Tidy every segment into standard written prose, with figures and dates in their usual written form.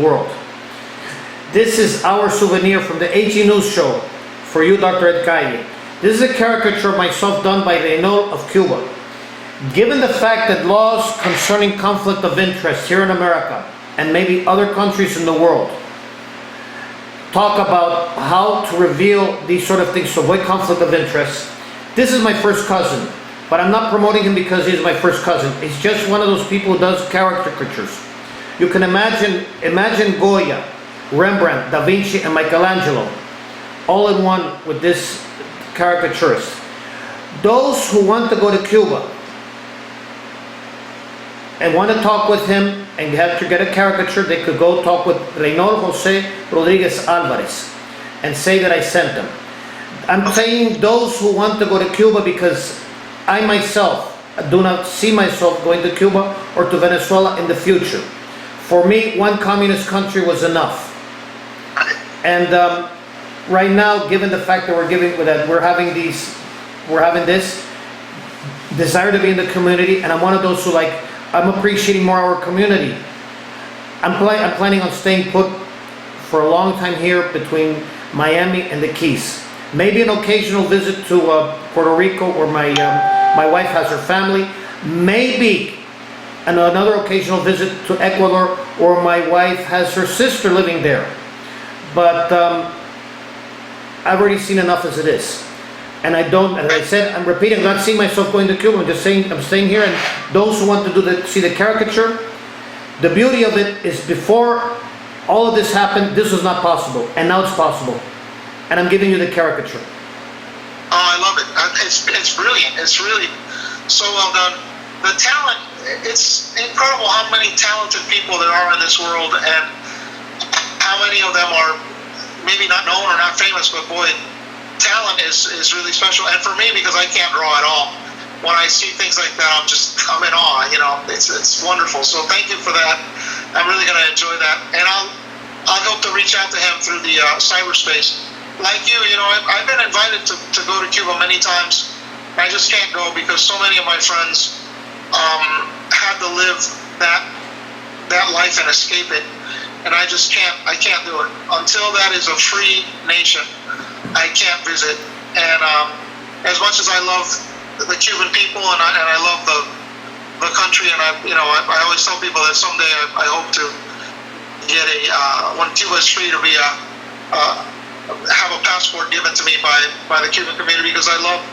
world. This is our souvenir from the AG News Show for you, Dr. Ed Calle. This is a caricature of myself done by Reynol of Cuba. Given the fact that laws concerning conflict of interest here in America and maybe other countries in the world talk about how to reveal these sort of things to avoid conflict of interest, this is my first cousin, but I'm not promoting him because he's my first cousin. He's just one of those people who does caricatures. You can imagine Goya, Rembrandt, Da Vinci, and Michelangelo all in one with this caricaturist. Those who want to go to Cuba and want to talk with him and have to get a caricature, they could go talk with Reynol Jose Rodriguez Alvarez and say that I sent them. I'm saying those who want to go to Cuba because I myself do not see myself going to Cuba or to Venezuela in the future. For me, one communist country was enough. And right now, given the fact that we're having this desire to be in the community, and I'm one of those who I'm appreciating more our community. I'm planning on staying put for a long time here between Miami and the Keys. Maybe an occasional visit to Puerto Rico, where my wife has her family. Maybe another occasional visit to Ecuador, where my wife has her sister living there. But I've already seen enough as it is. And I don't, as I said, I'm repeating, I'm not seeing myself going to Cuba. I'm just saying, I'm staying here. And those who want to see the caricature, the beauty of it is before all of this happened, this was not possible. And now it's possible. And I'm giving you the caricature. Oh, I love it. It's brilliant. It's really so well done. The talent, it's incredible how many talented people there are in this world, and how many of them are maybe not known or not famous, but boy, talent is really special. And for me, because I can't draw at all, when I see things like that, I'm in awe. It's wonderful. So thank you for that. I'm really going to enjoy that, and I'll hope to reach out to him through the cyberspace. Like you, I've been invited to go to Cuba many times. I just can't go because so many of my friends had to live that life and escape it, and I can't do it. Until that is a free nation, I can't visit. And as much as I love the Cuban people and I love the country, and I always tell people that someday I hope to get when Cuba is free to be have a passport given to me by the Cuban community, because I love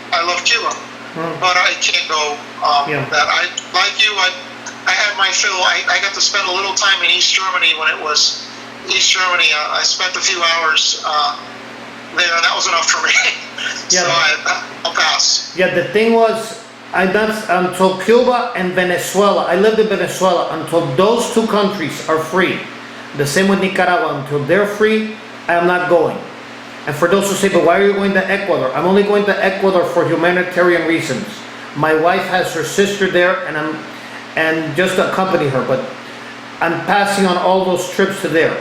Cuba. But I can't go. That I like you. I had my fill. I got to spend a little time in East Germany when it was East Germany. I spent a few hours there, and that was enough for me. So I'll pass. Yeah, the thing was, until Cuba and Venezuela. I lived in Venezuela until those two countries are free. The same with Nicaragua. Until they're free, I am not going. And for those who say, but why are you going to Ecuador? I'm only going to Ecuador for humanitarian reasons. My wife has her sister there, and just to accompany her. But I'm passing on all those trips to there.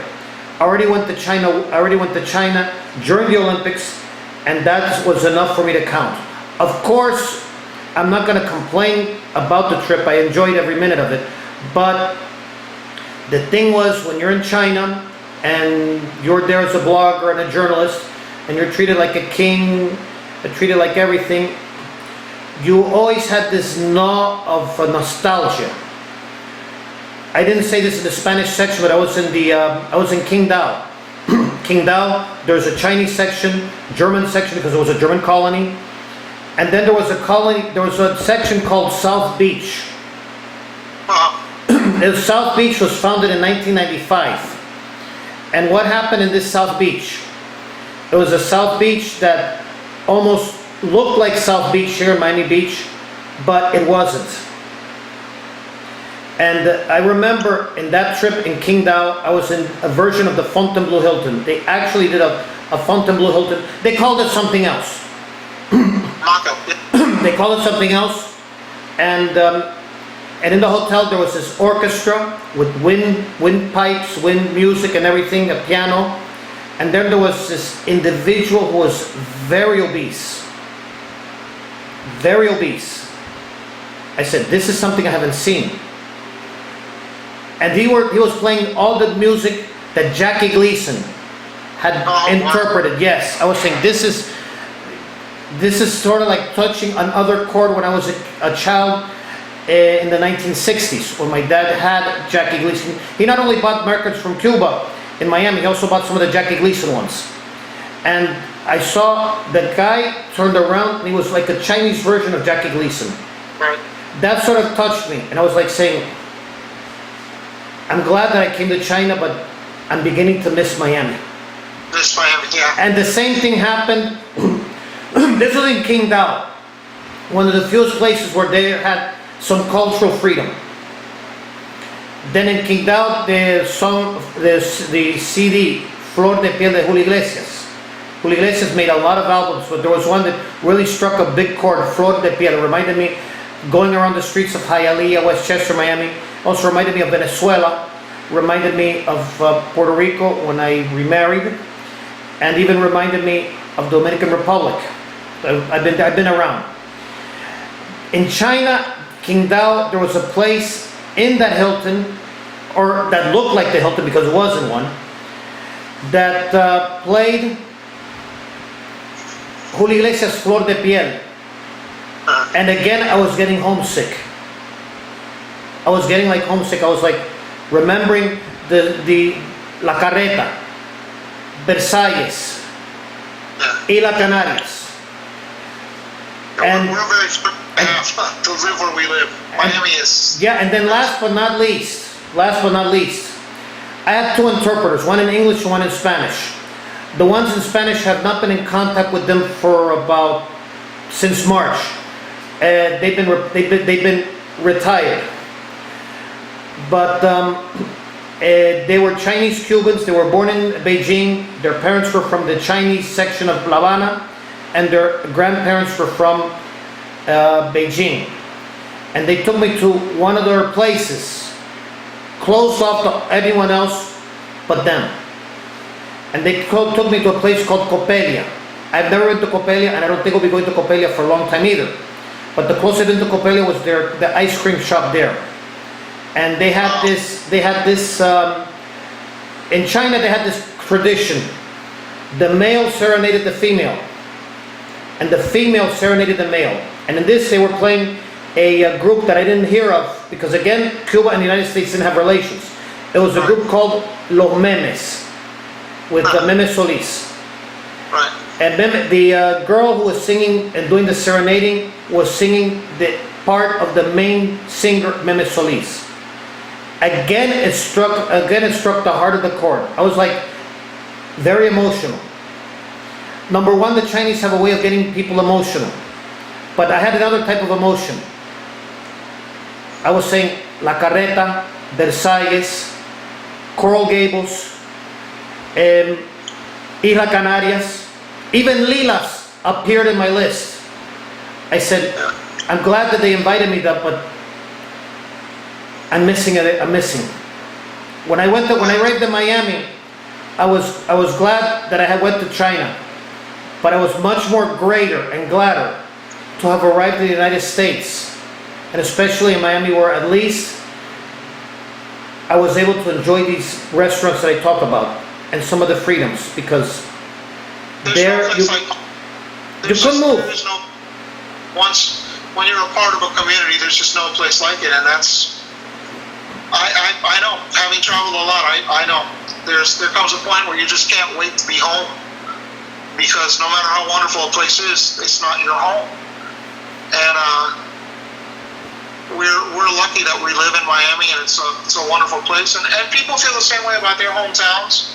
I already went to China during the Olympics, and that was enough for me to count. Of course, I'm not going to complain about the trip. I enjoyed every minute of it. But the thing was, when you're in China and you're there as a blogger and a journalist, and you're treated like a king, treated like everything, you always had this gnaw of nostalgia. I didn't say this in the Spanish section, but I was in Qingdao. Qingdao, there's a Chinese section, German section, because it was a German colony, and then there was a section called South Beach. South Beach was founded in 1995. And what happened in this South Beach? It was a South Beach that almost looked like South Beach here in Miami Beach, but it wasn't. And I remember in that trip in Qingdao, I was in a version of the Fontainebleau Hilton. They actually did a Fontainebleau Hilton. They called it something else. They called it something else. And in the hotel there was this orchestra with wind pipes, wind music and everything, a piano. And then there was this individual who was very obese. Very obese. I said, this is something I haven't seen. And he was playing all the music that Jackie Gleason had Oh, wow. interpreted. Yes, I was saying this is sort of like touching another chord when I was a child in the 1960s, when my dad had Jackie Gleason. He not only bought records from Cuba in Miami, he also bought some of the Jackie Gleason ones. And I saw the guy turned around and he was like a Chinese version of Jackie Gleason. Right. That sort of touched me, and I was like saying, I'm glad that I came to China, but I'm beginning to miss Miami. This Miami, yeah. And the same thing happened. This was in Qingdao, one of the few places where they had some cultural freedom. Then in Qingdao, the CD Flor de Piel de Julio Iglesias. Julio Iglesias made a lot of albums, but there was one that really struck a big chord, Flor de Piel. It reminded me, going around the streets of Hialeah, Westchester, Miami, also reminded me of Venezuela, reminded me of Puerto Rico when I remarried, and even reminded me of Dominican Republic. I've been around. In China, Qingdao, there was a place in that Hilton, or that looked like the Hilton because it wasn't one, that played Julio Iglesias' Flor de Piel. And again, I was getting homesick. I was getting like homesick. I was like remembering the La Carreta, Versalles, Isla Canarias. And we're very fortunate to live where we live. Miami is. yeah, and then last but not least, I had two interpreters, one in English and one in Spanish. The ones in Spanish have not been in contact with them for since March. They've been retired. But they were Chinese Cubans. They were born in Beijing. Their parents were from the Chinese section of La Habana, and their grandparents were from Beijing. And they took me to one of their places, closed off to everyone else but them. And they took me to a place called Coppelia. I've never been to Coppelia, and I don't think I'll be going to Coppelia for a long time either. But the closest I've been to Coppelia was the ice cream shop there. And they had this, in China they had this tradition. The male serenaded the female, and the female serenaded the male. And in this they were playing a group that I didn't hear of, because again, Cuba and the United States didn't have relations. It was a group called Los Memes, with Meme Solis. Right. And the girl who was singing and doing the serenading was singing the part of the main singer, Meme Solis. Again, it struck the heart of the chord. I was like, very emotional. Number one, the Chinese have a way of getting people emotional. But I had another type of emotion. I was saying La Carreta, Versalles, Coral Gables, Isla Canarias, even Lilas appeared in my list. I said, I'm glad that they invited me that, but I'm missing it. I'm missing. When I arrived in Miami, I was glad that I had went to China, but I was much more greater and gladder to have arrived in the United States, and especially in Miami, where at least I was able to enjoy these restaurants that I talk about and some of the freedoms, because there you couldn't move. There's no, when you're a part of a community, there's just no place like it, and that's, I know, having traveled a lot, I know, there comes a point where you just can't wait to be home, because no matter how wonderful a place is, it's not your home. And we're lucky that we live in Miami, and it's a wonderful place, and people feel the same way about their hometowns,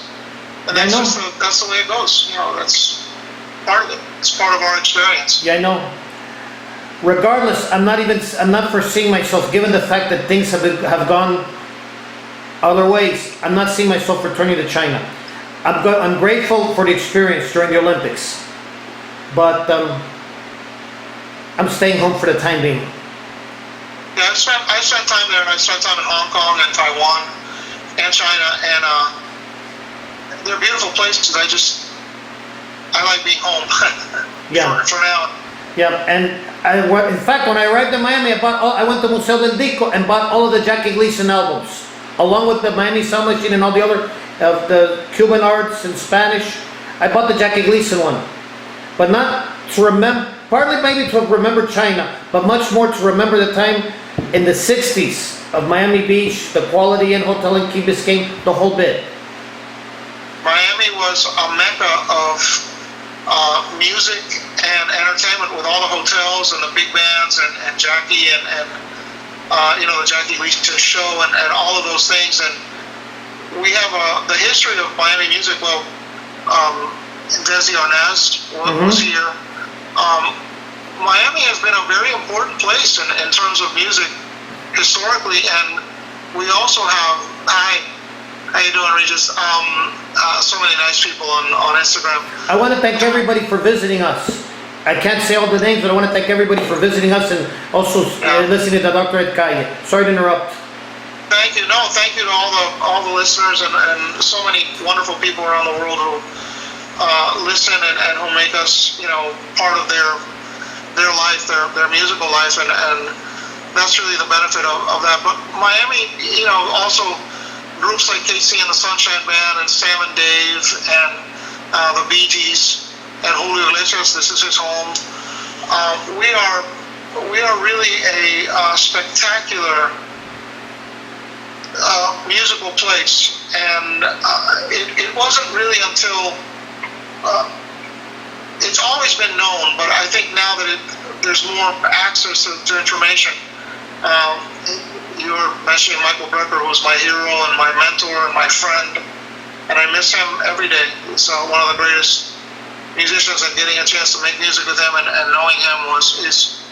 and that's the way it goes. You know, that's part of it. It's part of our experience. Yeah, I know. Regardless, I'm not foreseeing myself, given the fact that things have gone other ways. I'm not seeing myself returning to China. I'm grateful for the experience during the Olympics, but I'm staying home for the time being. Yeah, I spent time there, and I spent time in Hong Kong and Taiwan and China, and they're beautiful places. I like being home. Yeah. For now. Yeah, and in fact, when I arrived in Miami, I went to Museo del Disco and bought all of the Jackie Gleason albums, along with the Miami Sound Machine and all the other of the Cuban arts in Spanish. I bought the Jackie Gleason one, but not to remember, partly maybe to remember China, but much more to remember the time in the 60s of Miami Beach, the Quality Inn Hotel in Key Biscayne, the whole bit. Miami was a mecca of music and entertainment with all the hotels and the big bands and Jackie and the Jackie Gleason show and all of those things. And we have the history of Miami music. Well, Desi Arnaz was here. Miami has been a very important place in terms of music historically, and we also have, how you doing, Regis? So many nice people on Instagram. I want to thank everybody for visiting us. I can't say all the names, but I want to thank everybody for visiting us and also listening to Dr. Ed Calle. Sorry to interrupt. Thank you. No, thank you to all the listeners and so many wonderful people around the world who listen and who make us, part of their life, their musical life, and that's really the benefit of that. But Miami, also groups like KC and the Sunshine Band and Sam and Dave and the Bee Gees and Julio Iglesias, this is his home. We are really a spectacular musical place, and it wasn't really until it's always been known, but I think now that there's more access to information. You were mentioning Michael Brecker, who was my hero and my mentor and my friend, and I miss him every day. He's one of the greatest musicians, and getting a chance to make music with him and knowing him is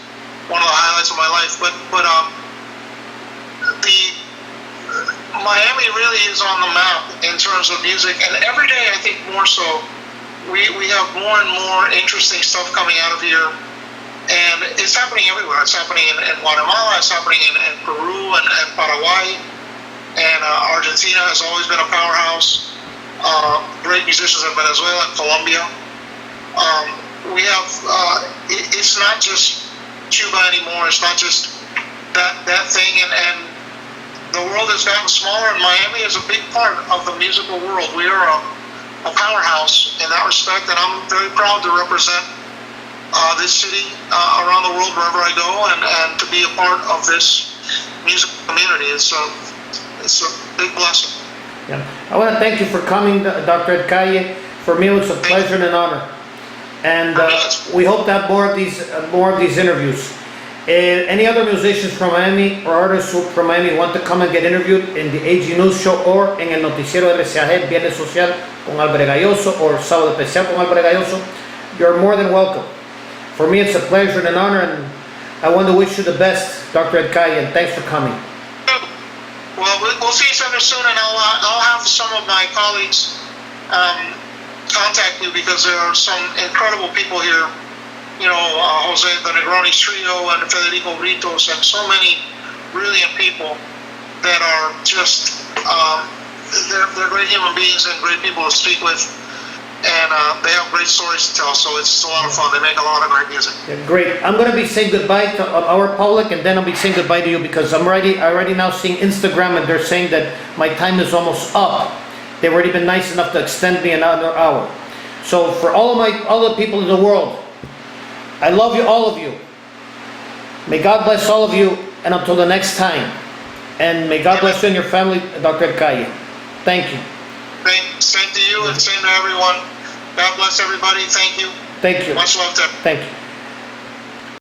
one of the highlights of my life. But the Miami really is on the map in terms of music, and every day I think more so. We have more and more interesting stuff coming out of here, and it's happening everywhere. It's happening in Guatemala, it's happening in Peru and Paraguay, and Argentina has always been a powerhouse. Great musicians in Venezuela and Colombia. We have, it's not just Cuba anymore, it's not just that thing, and the world has gotten smaller, and Miami is a big part of the musical world. We are a powerhouse in that respect, and I'm very proud to represent this city around the world wherever I go, and to be a part of this music community. It's a big blessing. Yeah. I want to thank you for coming, Dr. Ed Calle. For me, it was a pleasure and an honor. And we hope to have more of these interviews. Any other musicians from Miami or artists from Miami want to come and get interviewed in the AG News Show or en el noticiero RCAG Viernes Social con Alvarez-Galloso or Sábado Especial con Alvarez-Galloso, you're more than welcome. For me, it's a pleasure and an honor, and I want to wish you the best, Dr. Ed Calle, and thanks for coming. Well, we'll see each other soon, and I'll have some of my colleagues contact you, because there are some incredible people here. Jose the Negronis Trio and Federico Britos, and so many brilliant people that are just they're great human beings and great people to speak with, and they have great stories to tell. So it's a lot of fun. They make a lot of great music. Yeah, great. I'm going to be saying goodbye to our public, and then I'll be saying goodbye to you, because I'm already now seeing Instagram, and they're saying that my time is almost up. They've already been nice enough to extend me another hour. So for all the people in the world, I love you, all of you. May God bless all of you, and until the next time. And may God bless you and your family, Dr. Ed Calle. Thank you. Same to you, and same to everyone. God bless everybody. Thank you. Thank you. Much love to everyone. Thank you.